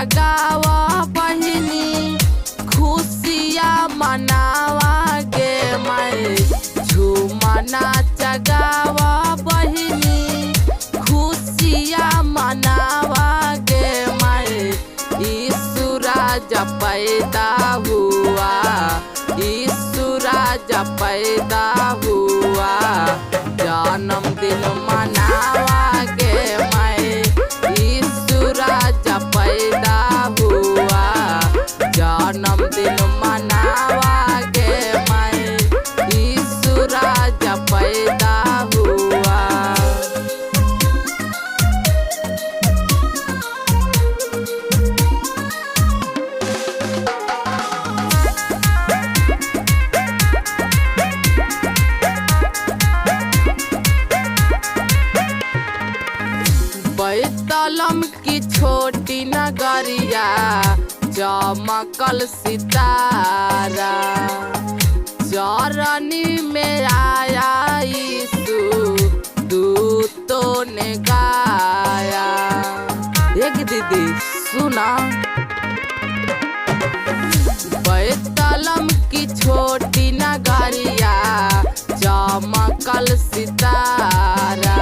जगावा बहिनी खुशियाँ मनावा गे मैं झूमना जगावा बहिनी खुशियाँ मनावा गे मैं यीशु राजा पैदा हुआ यीशु राजा पैदा हुआ जन्मदिन मनावा गे मैं यीशु राजा पैदा हुआ जन्मदिन मनावा गे मैं यीशु राजा पैदा हुआ। बैतलम की छोटी नगरिया चमकल सितारा चरनी में आया यीशु दूतों ने गाया। एक दीदी सुना बैतलम की छोटी नगरिया चमकल सितारा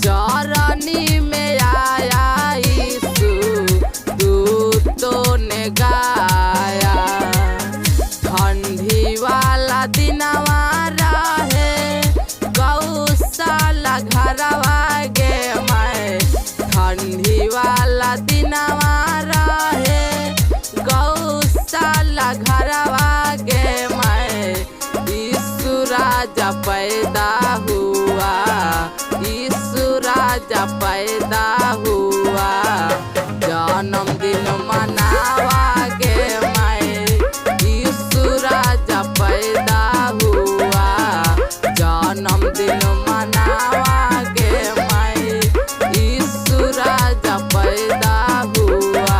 चरनी में आया यीशु दूतों ने गाया। ठंडी वाला दिनवा रहे गौशाला घरवा गे मैं ठंडी वाला दिनवा रहे गौशाला घरवा गे मैं यीशु राजा पैदा हुआ यीशु राजा पैदा हुआ जन्मदिन मनावा गे मैं यीशु राजा पैदा हुआ जन्मदिन मनावा गे मैं यीशु राजा पैदा हुआ।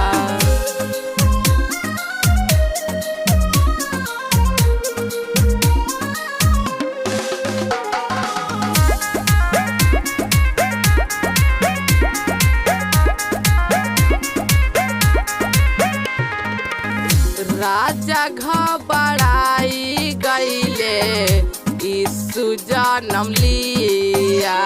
राजा घबराई गईले यीशु जन्म लिया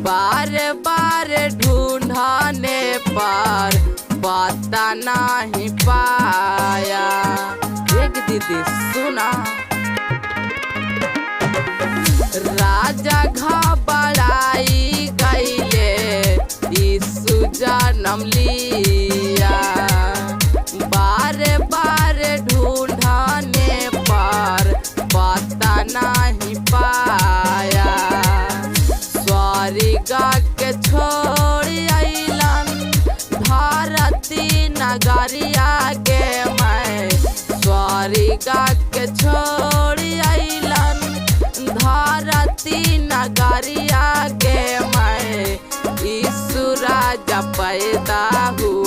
बार बार ढूंढने पर पता नहीं पाया। एक दीदी सुना राजा घबराई गईले यीशु जन्म लिया बार बार ढूंढने पर पता नहीं पाया। स्वर्ग के छोड़ अइलन धरती नगरिया गे मैं स्वर्ग के छोड़ अइलन धरती नगरिया गे मैं यीशु राजा पैदा हुआ